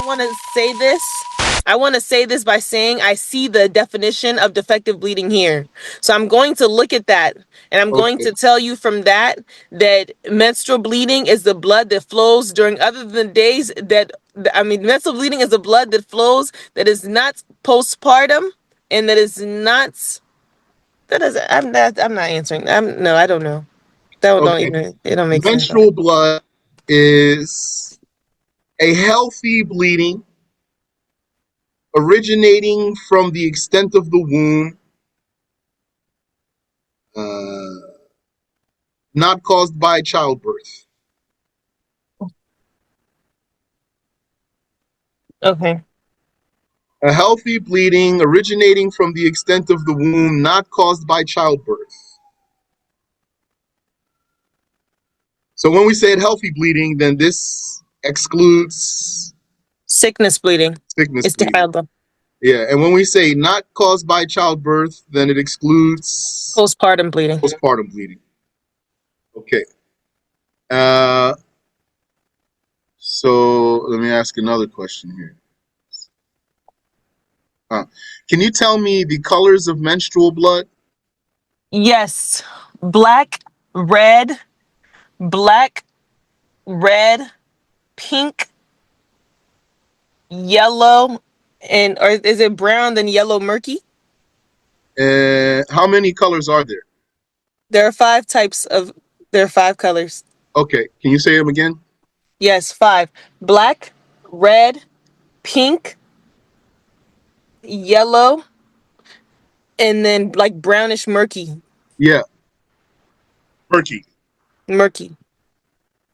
want to say this. I want to say this by saying I see the definition of defective bleeding here. So I'm going to look at that, and I'm going Okay. to tell you from that menstrual bleeding is the blood that flows during other than days that menstrual bleeding is the blood that flows that is not postpartum and that is not that is I'm not answering. No, I don't know. That don't Okay. even it don't make sense. Menstrual blood is a healthy bleeding originating from the extent of the womb, uh, not caused by childbirth. Okay. A healthy bleeding originating from the extent of the womb, not caused by childbirth. So when we say healthy bleeding, then this excludes Sickness bleeding. sickness bleeding. Istihada. Yeah, and when we say not caused by childbirth, then it excludes Postpartum bleeding. postpartum bleeding. Okay. Uh, so let me ask another question here. Can you tell me the colors of menstrual blood? Yes. Black, red, black, red, pink, yellow, and or is it brown then yellow murky? How many colors are there? There are five types of there are five colors. Okay, can you say them again? Yes, five. Black, red, pink, yellow, and then like brownish murky. Yeah, murky. Murky.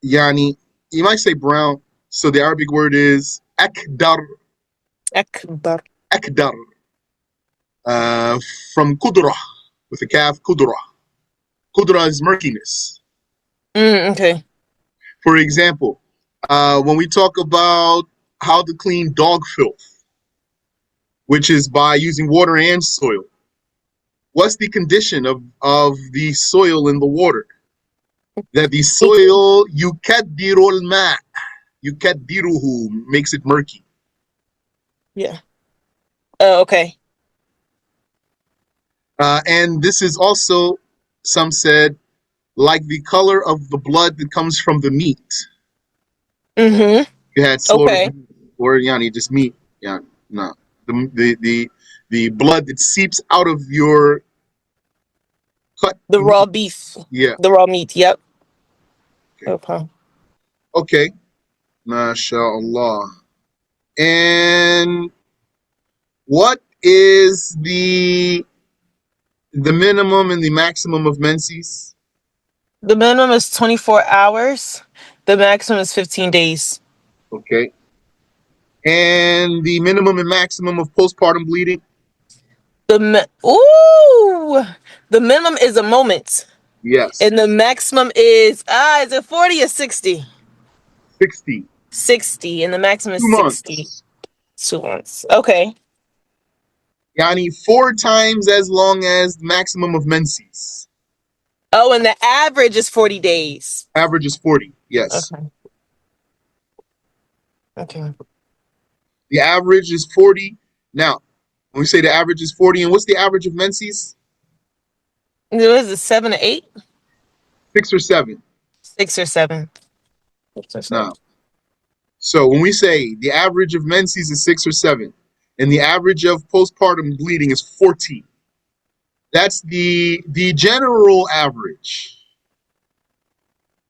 Yani, you might say brown. So the Arabic word is akdar, Akbar. akdar, from kudra, with a calf, kudra. Kudra is murkiness. Okay. For example, when we talk about how to clean dog filth, which is by using water and soil, what's the condition of the soil in the water? That the soil, yukaddirul ma, yukaddiruhu, makes it murky. Yeah. Oh, okay. And this is also, some said, like the color of the blood that comes from the meat. Mm-hmm. You had slaughtered Okay. meat, or yani just meat. Yeah, no. The blood that seeps out of your cut The raw meat. beef. Yeah. The raw meat. Yep. Okay. Okay. Okay. MashaAllah. And what is the minimum and the maximum of menses? The minimum is 24 hours. The maximum is 15 days. Okay. And the minimum and maximum of postpartum bleeding? Ooh, the minimum is a moment, Yes. and the maximum is it 40 or 60? 60. 60, and the maximum is 60. 2 months. 2 months. Okay. Yani 4 times as long as the maximum of menses. Oh, and the average is 40 days. Average is 40. Yes. Okay. Okay. The average is 40. Now, when we say the average is 40, and what's the average of menses? There is a 7 or 8, 6 or 7. 6 or 7. 6 or 7. Now, so when we say the average of menses is 6 or 7, and the average of postpartum bleeding is 14, that's the general average.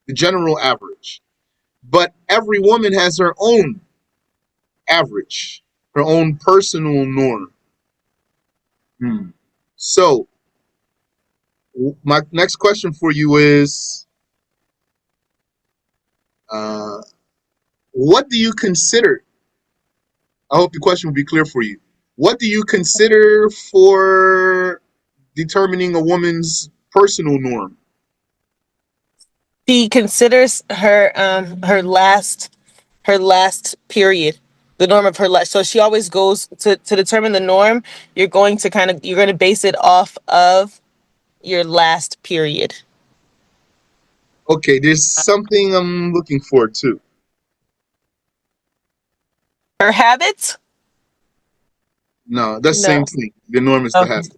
The general average. But every woman has her own average, her own personal norm. So, my next question for you is, uh, what do you consider? I hope the question will be clear for you. What do you consider for determining a woman's personal norm? She considers her last period, the norm of her life. So she always goes to determine the norm. You're going to base it off of your last period. Okay, there's something I'm looking for too. Her habits? No, that's the No. same thing. The norm is the Okay. habit.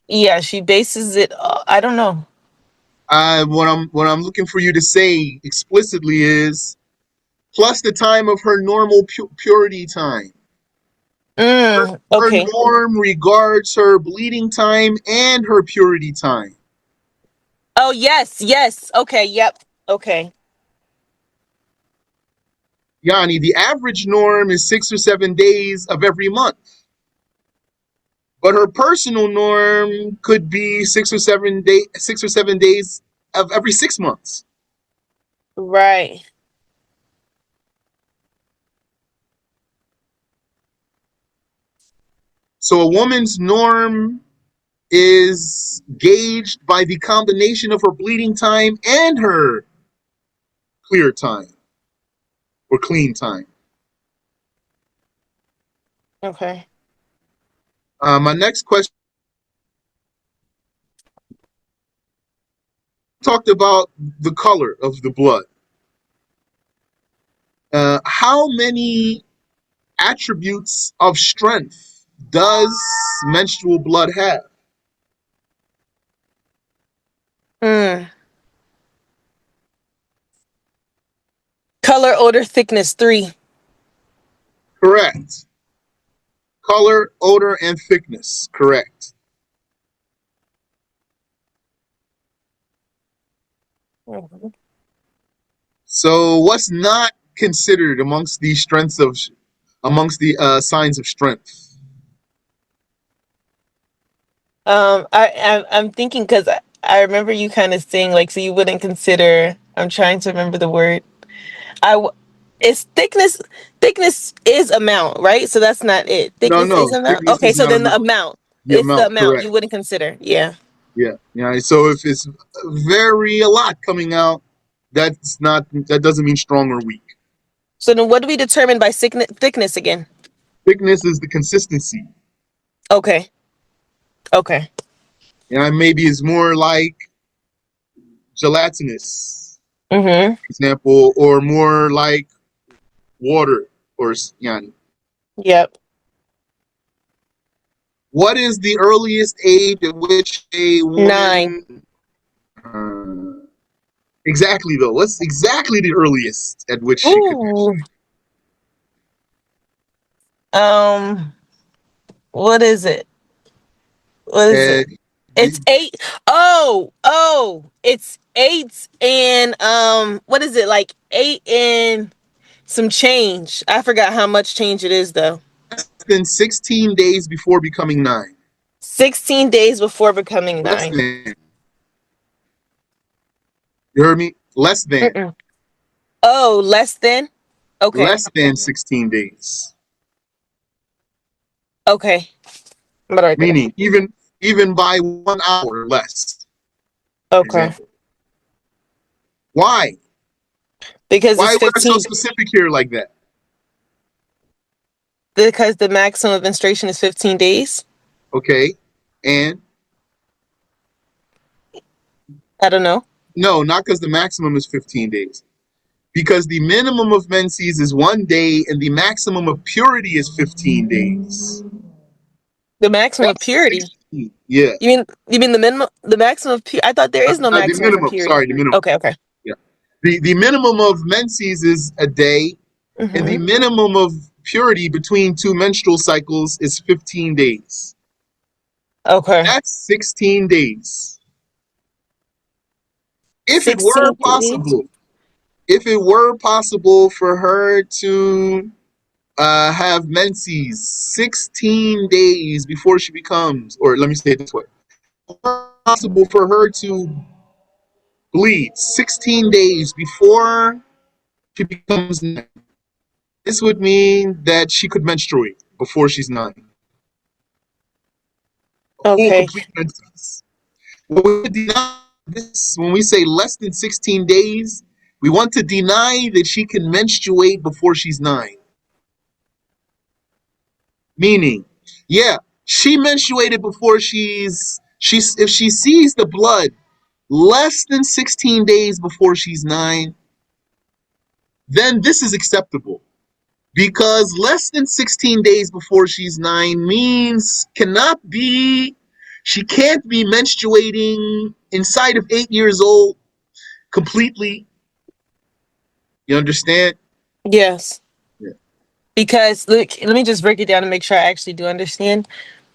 Yeah, she bases it. I don't know. What I'm looking for you to say explicitly is plus the time of her normal purity time. Her Okay. norm regards her bleeding time and her purity time. Oh, yes, yes. Okay, yep. Okay. Yani, the average norm is 6 or 7 days of every month, but her personal norm could be 6 or 7 days of every 6 months. Right. So a woman's norm is gauged by the combination of her bleeding time and her clear time or clean time. Okay. My next question talked about the color of the blood. How many attributes of strength does menstrual blood have? Mm. Color, odor, thickness, 3. Correct. Color, odor, and thickness. Correct. Mhm. So, what's not considered amongst the signs of strength? I'm thinking because I remember you kind of saying like, so you wouldn't consider. I'm trying to remember the word. I w- it's thickness. Thickness is amount, right? So that's not it. No, Thickness is no, amount. thickness Okay, is so not then the amount. amount. The It's the amount, amount you correct? wouldn't consider. Yeah. Yeah, yeah. So if it's very a lot coming out, that doesn't mean strong or weak. So then, what do we determine by thickness again? Thickness is the consistency. Okay. Okay. Yeah, maybe it's more like gelatinous, Mm-hmm. for example, or more like water, or yani. Yep. What is the earliest age at which a 9. woman? Exactly though. What's exactly the earliest at which she could Ooh. Um. What is it? What is menstruate? it? It's 8. Oh. Oh. It's 8 and What is it like? 8 and some change. I forgot how much change it is though. Less than 16 days before becoming 9. 16 days before becoming Less 9. than. You heard me? Less than. Mm-mm. Oh, less than. Okay. Less than 16 days. Okay. I'm gonna write that down. Meaning even by 1 hour or less, for Okay. example. Why? Because Why it's we're so 15. specific here like that? Because the maximum of menstruation is 15 days. Okay. And I don't know. no, not because the maximum is 15 days. Because the minimum of menses is 1 day and the maximum of purity is 15 days. The maximum of That's purity. 16. Yeah. You mean the minimum, the maximum of I thought there is no The maximum for minimum. purity. Sorry, the minimum. Okay, okay. Yeah. The minimum of menses is a day, and the Mhm. minimum of purity between two menstrual cycles is 15 days. Okay. That's 16 days. If it were 16 days. possible, if it were possible for her to have menses 16 days before she becomes, or let me say it this way, possible for her to bleed 16 days before she becomes 9. This would mean that she could menstruate before she's 9. Full Okay. complete menses. When we deny this, when we say less than 16 days, we want to deny that she can menstruate before she's 9. Meaning, yeah, she menstruated before she's if she sees the blood less than 16 days before she's 9, then this is acceptable. Because less than 16 days before she's 9 means she can't be menstruating inside of 8 years old completely. You understand? Yes. Yeah. Because look, let me just break it down to make sure I actually do understand.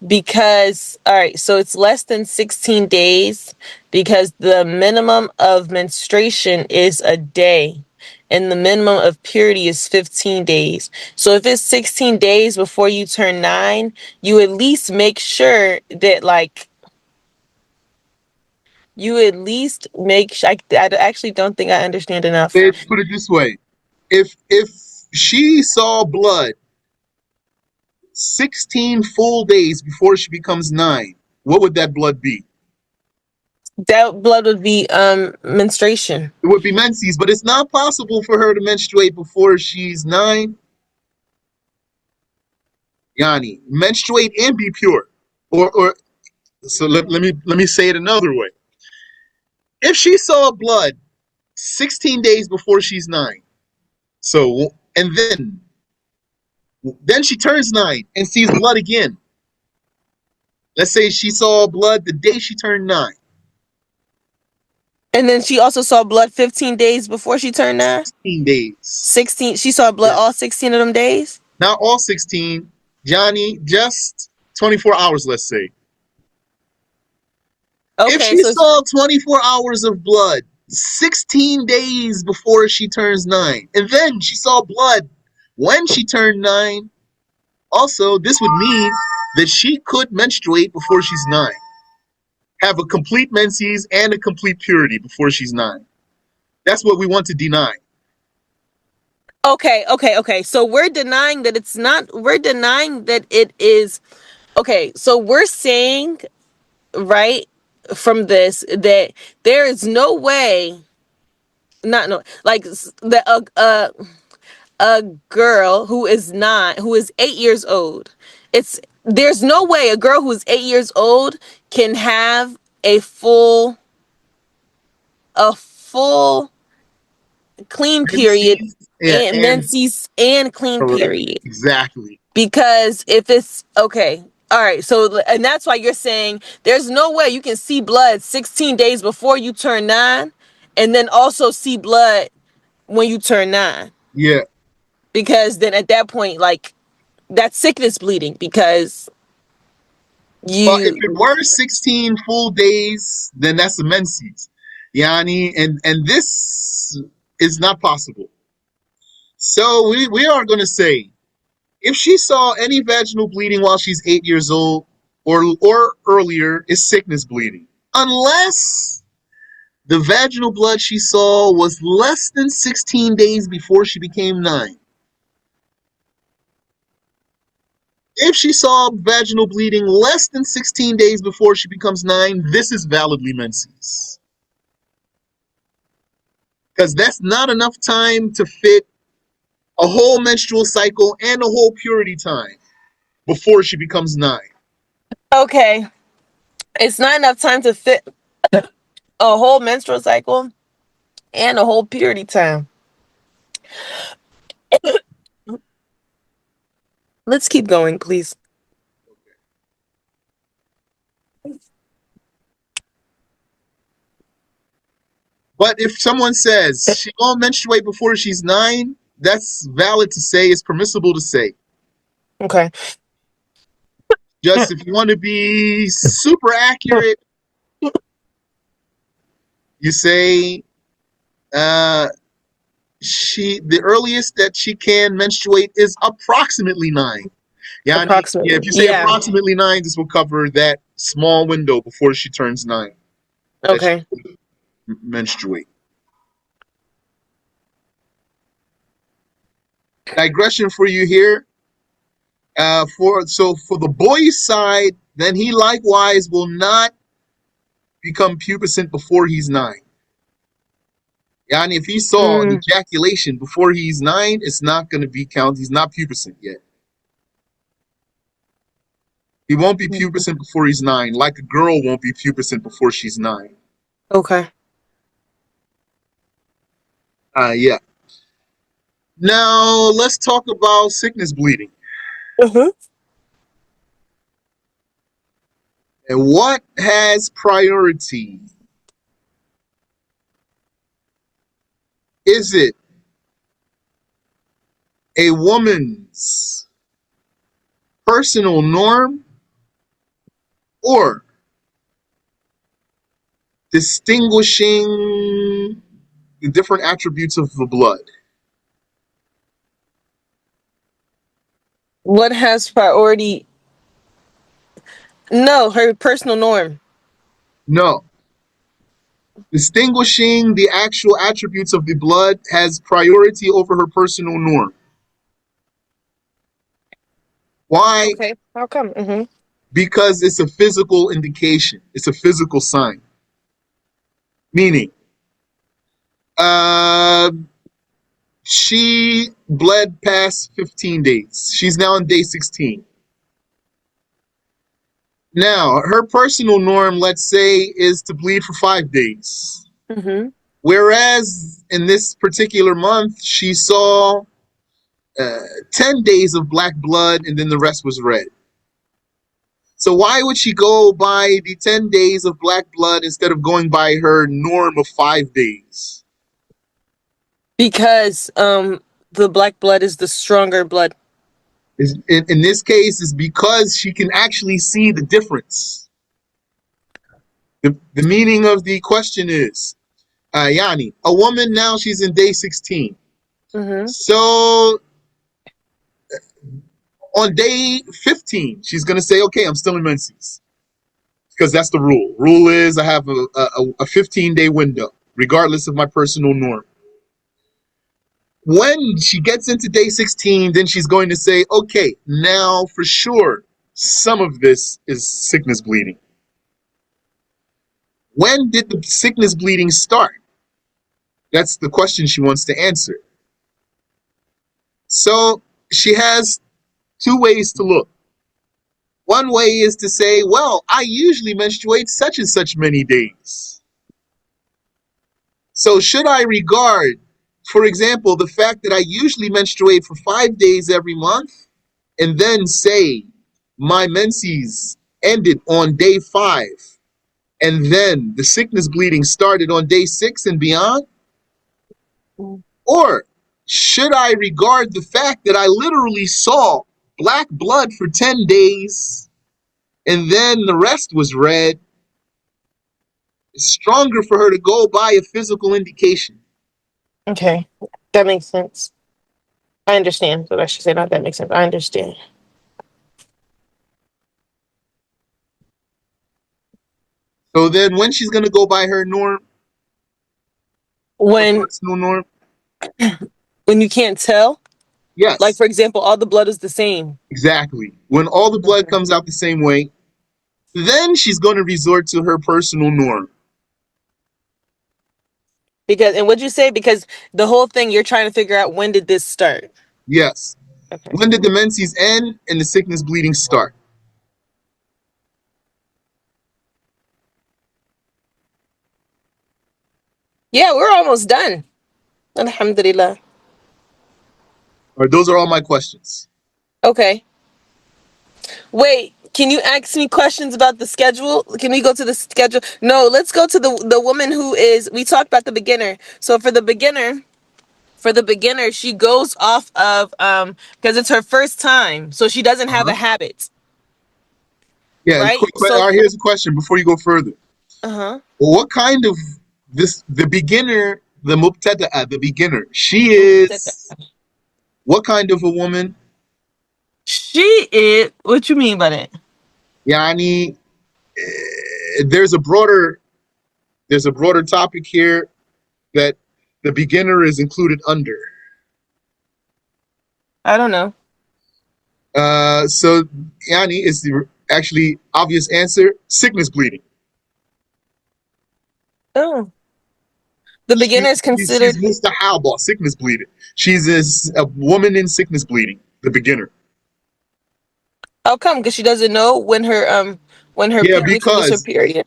Because, all right, so it's less than 16 days because the minimum of menstruation is a day and the minimum of purity is 15 days. So if it's 16 days before you turn 9, you at least make sure that, like, you at least make sure. I actually don't think I understand enough. Put it this way. If she saw blood 16 full days before she becomes 9, what would that blood be? That blood would be menstruation. It would be menses, but it's not possible for her to menstruate before she's 9. Yani, menstruate and be pure. Or so let me say it another way. If she saw blood 16 days before she's 9, so and then she turns 9 and sees blood again. Let's say she saw blood the day she turned 9. And then she also saw blood 15 days before she turned 9. 16 days. 16. She saw blood Yeah. all 16 of them days. Not all 16. Johnny, just 24 hours, let's say. If Okay, she so saw 24 hours of blood 16 days before she turns 9, and then she saw blood when she turned 9, also, this would mean that she could menstruate before she's 9, have a complete menses and a complete purity before she's 9. That's what we want to deny. okay. So we're denying that it's not. We're denying that it is. Okay, so we're saying, right, from this that there is no way. Not no like that a girl who is 8 years old. There's no way a girl who is 8 years old can have a full clean period Menses, yeah, and and menses and clean correct. period. Exactly. Because if it's okay, all right, so and that's why you're saying there's no way you can see blood 16 days before you turn 9 and then also see blood when you turn 9, Yeah. because then at that point, like, that's sickness bleeding because Well, if you it were 16 full days, then that's the menses. Yani, and this is not possible. So we are going to say if she saw any vaginal bleeding while she's 8 years old or earlier, it's sickness bleeding. Unless the vaginal blood she saw was less than 16 days before she became 9. If she saw vaginal bleeding less than 16 days before she becomes 9, this is validly menses. Because that's not enough time to fit a whole menstrual cycle and a whole purity time before she becomes 9. okay, it's not enough time to fit a whole menstrual cycle and a whole purity time. Let's keep going, please. But if someone says she won't menstruate before she's 9, that's valid to say. It's permissible to say. Okay. Just if you want to be super accurate, you say uh, the earliest that she can menstruate is approximately 9. Yeah, yeah. If Approximately. you say Yeah. approximately 9, this will cover that small window before she turns 9 that she Okay. could menstruate. Digression for you here. For the boy's side, then he likewise will not become pubescent before he's 9. Yani if he saw an Mm. ejaculation before he's 9, it's not going to be counted. He's not pubescent yet. He won't be pubescent before he's 9, like a girl won't be pubescent before she's 9. Okay. Yeah. Now let's talk about sickness bleeding. Uh-huh. And what has priority? Is it a woman's personal norm or distinguishing the different attributes of the blood? What has priority? No, her personal norm. No. Distinguishing the actual attributes of the blood has priority over her personal norm. Why? Okay. How come? Mm-hmm. Because it's a physical indication, it's a physical sign. Meaning, uh, she bled past 15 days. She's now on day 16. Now, her personal norm, let's say, is to bleed for 5 days. Mm-hmm. Whereas in this particular month, she saw uh, 10 days of black blood and then the rest was red. So why would she go by the 10 days of black blood instead of going by her norm of 5 days? Because the black blood is the stronger blood. In this case, is because she can actually see the difference. The meaning of the question is, Yani, a woman now, she's in day 16. Mm-hmm. So on day 15, she's going to say, okay, I'm still in menses. Because that's the rule. Rule is I have a 15-day window, regardless of my personal norm. When she gets into day 16, then she's going to say, okay, now for sure, some of this is sickness bleeding. When did the sickness bleeding start? That's the question she wants to answer. So she has two ways to look. One way is to say, well, I usually menstruate such and such many days. So should I regard, for example, the fact that I usually menstruate for 5 days every month and then say my menses ended on day 5 and then the sickness bleeding started on day 6 and beyond? Or should I regard the fact that I literally saw black blood for 10 days and then the rest was red? It's stronger for her to go by a physical indication. Okay. That makes sense. I understand. So I should say not that makes sense. I understand. So then when she's going to go by her norm, her When personal norm, when you can't tell, like yes, for example, all the blood is the same. exactly. When all the blood Mhm. comes out the same way, then she's going to resort to her personal norm. Because and what'd you say? Because the whole thing you're trying to figure out when did this start? Yes. Okay. When did the menses end and the sickness bleeding start? Yeah, we're almost done. Alhamdulillah. Or those are all my questions. Okay. Wait, can you ask me questions about the schedule? Can we go to the schedule? No, let's go to the woman who is we talked about the beginner. So for the beginner, she goes off of because it's her first time. So she doesn't have a Uh-huh. habit, Yeah, right? all So right, here's a question before you go further. uh-huh. Well, what kind of the beginner, the mubtada'a, the beginner, she is what kind of a woman? She is what you mean by that? Yani, there's a broader topic here that the beginner is included under. I don't know. So Yani is the actually obvious answer: sickness bleeding. Oh. The beginner is She's considered. mustahaba, sickness bleeding. She's a woman in sickness bleeding, the beginner. How come? Because she doesn't know when her Yeah, which one is her because period.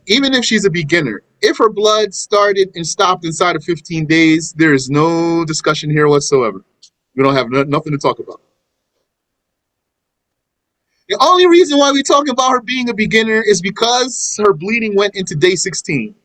even if she's a beginner If her blood started and stopped inside of 15 days, there is no discussion here whatsoever. We don't have nothing to talk about. The only reason why we talk about her being a beginner is because her bleeding went into day 16.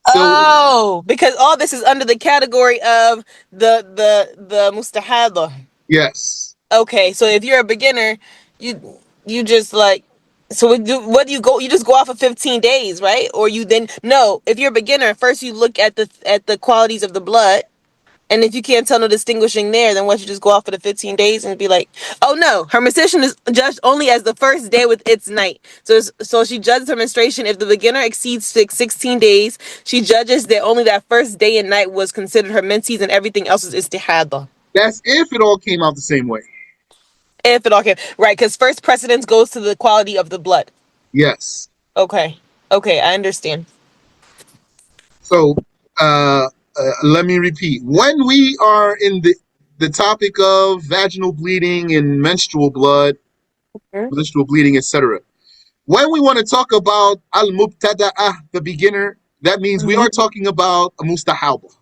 So Oh, because all this is under the category of the mustahada. yes, Okay, so if you're a beginner, you just like, so what do you go? You just go off of 15 days, right? Or you then no? If you're a beginner, first you look at the qualities of the blood, and if you can't tell no distinguishing there, then what, you just go off for the 15 days and be like, oh no, her menstruation is judged only as the first day with its night. So she judges her menstruation if the beginner exceeds 16 days. She judges that only that first day and night was considered her menses, and everything else is istihada. that's if it all came out the same way. If it all can, right? Because first precedence goes to the quality of the blood. Yes. Okay, okay, I understand. So let me repeat. When we are in the topic of vaginal bleeding and menstrual bleeding, etc. When we want to talk about al mubtada'ah, the beginner, that means we Mm-hmm. are talking about a mustahaba.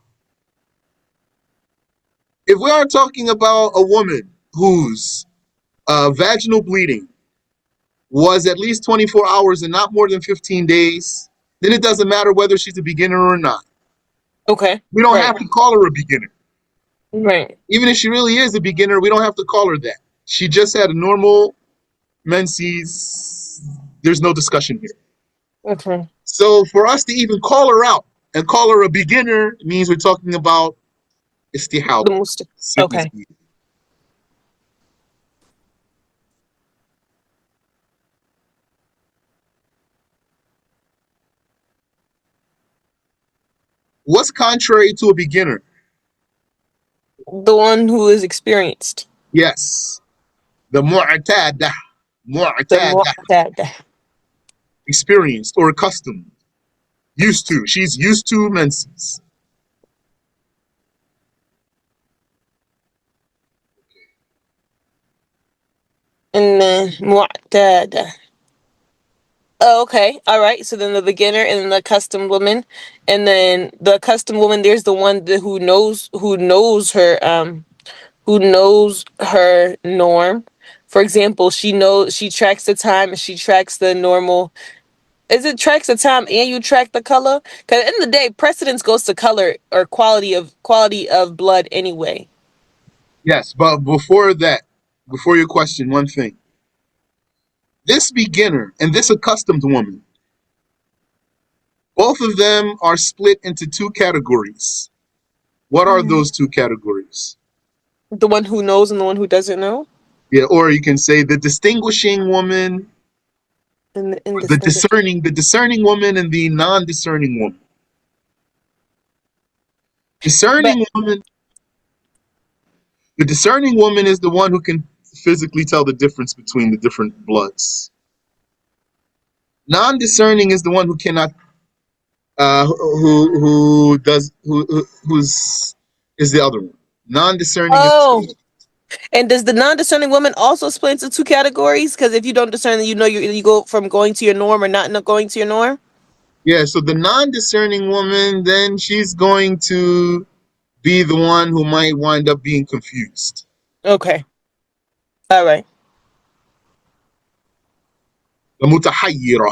If we are talking about a woman whose vaginal bleeding was at least 24 hours and not more than 15 days, then it doesn't matter whether she's a beginner or not. Okay, We don't right, have to call her a beginner. right. Even if she really is a beginner, we don't have to call her that. She just had a normal menses. There's no discussion here. Okay. So for us to even call her out and call her a beginner means we're talking about The istihada, most. sickness Okay. bleeding. What's contrary to a beginner? The one who is experienced. Yes, the mu'tada, The mu'tada, mu'tada. experienced or accustomed, used to. She's used to menses. And then mu'tada. Oh, okay. All right. So then the beginner and then the accustomed woman, and then the accustomed woman. There's the one who knows her norm. For example, she tracks the time and she tracks the normal. Is it tracks the time and you track the color? Because at the end of the day, precedence goes to color or quality of blood anyway. Yes, but before that, before your question, one thing. This beginner and this accustomed woman, both of them are split into two categories. What are those two categories? The one who knows and the one who doesn't know, Yeah, or you can say the distinguishing woman, and the the indistinguishable. discerning woman and the non-discerning woman. But Discerning woman, the discerning woman is the one who can physically tell the difference between the different bloods. Non-discerning is the one who cannot, who does, who's is the other one. Non-discerning is oh, and does the non-discerning woman also split into two categories? Because if you don't discern, then you go from going to your norm or not going to your norm. yeah. So the non-discerning woman, then she's going to be the one who might wind up being confused. Okay, all right. The mutahayyira.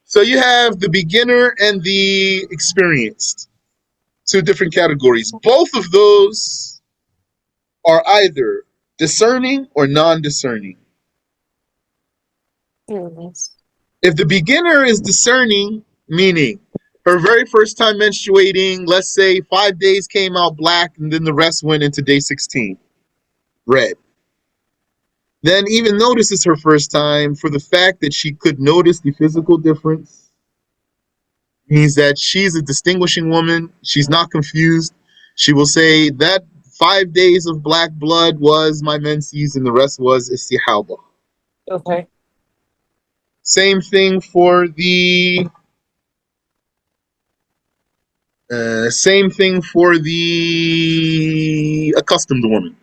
So you have the beginner and the experienced, two different categories. Both of those are either discerning or non-discerning. Yes. If the beginner is discerning, meaning her very first time menstruating, let's say 5 days came out black and then the rest went into day 16, red. Then even though this is her first time, for the fact that she could notice the physical difference, means that she's a distinguishing woman. She's not confused. She will say that 5 days of black blood was my menses and the rest was istihaba. Okay. Same thing for the accustomed woman.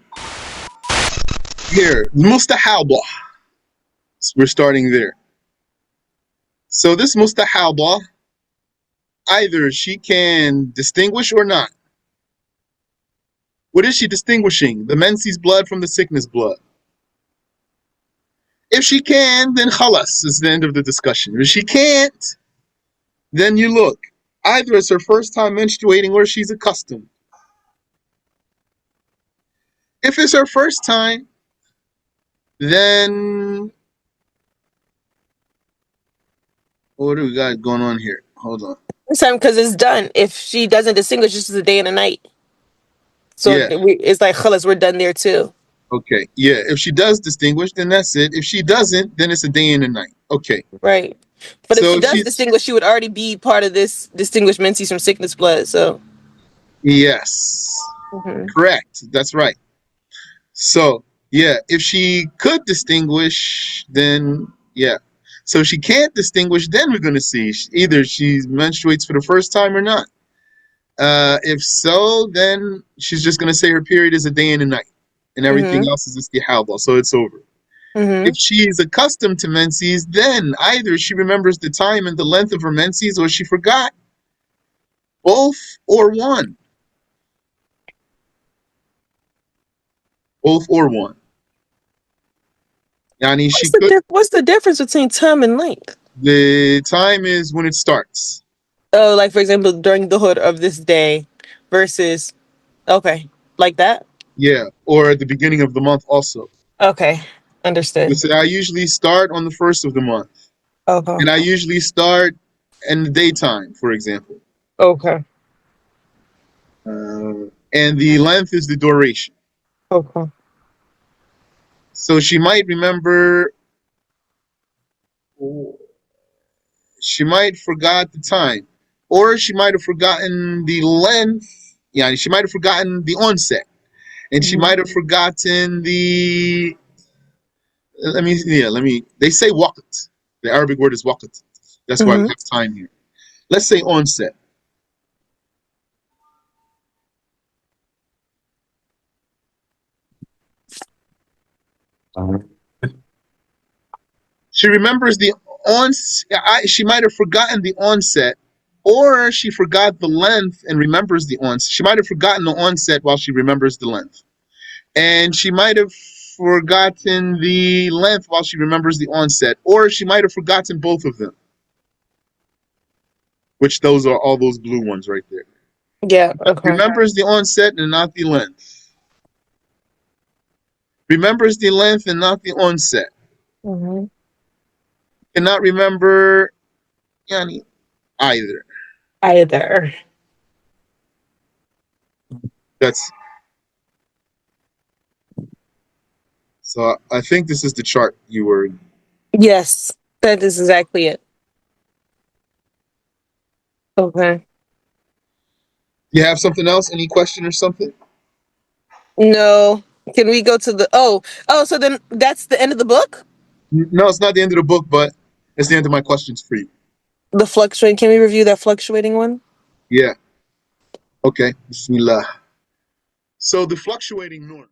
Here, mustahaba. We're starting there. So this mustahaba, either she can distinguish or not. What is she distinguishing? The menses blood from the sickness blood. If she can, then khalas is the end of the discussion. If she can't, then you look. Either it's her first time menstruating or she's accustomed. If it's her first time, then what do we got going on here? Hold on. This time because it's done. If she doesn't distinguish, it's just a day and a night. So Yeah. it's like khalas, we're done there too. Okay. Yeah. If she does distinguish, then that's it. If she doesn't, then it's a day and a night. Okay. Right. But if So she if does she's distinguish, she would already be part of this distinguished menses from sickness blood. So. yes. Hmm. Correct. That's right. So yeah, if she could distinguish, then yeah. So if she can't distinguish, then we're gonna see either she menstruates for the first time or not. If so, then she's just gonna say her period is a day and a night, and everything Hmm. else is istihalba, so it's over. If Hmm. she is accustomed to menses, then either she remembers the time and the length of her menses, or she forgot both or one, both or one. Yani she could. What's the difference between time and length? The time is when it starts. Oh, like for example, during the hood of this day versus okay, like that. Yeah, or at the beginning of the month also. Okay, understood. Let's say I usually start on the first of the month, Okay, and I usually start in the daytime, for example. okay, And the length is the duration. okay. So she might remember, she might forgot the time, or she might have forgotten the length. Yeah, she might have forgotten the onset, and she Hmm. might have forgotten the. Let me. They say waqt. The Arabic word is waqt. That's why we Hmm. have time here. Let's say onset. She remembers the onset. She might have forgotten the onset, or she forgot the length and remembers the onset. She might have forgotten the onset while she remembers the length, and she might have forgotten the length while she remembers the onset, or she might have forgotten both of them. Which those are all those blue ones right there. Yeah. Okay. Remembers the onset and not the length. Remembers the length and not the onset. Hmm. Cannot remember yani, either. Either. That's so. I think this is the chart you were. Yes, that is exactly it. Okay. You have something else? Any question or something? No. Can we go to the oh, so then that's the end of the book? No, it's not the end of the book, but it's the end of my questions for you. The fluctuating, can we review that fluctuating one? Yeah. Okay. Bismillah. So the fluctuating norm.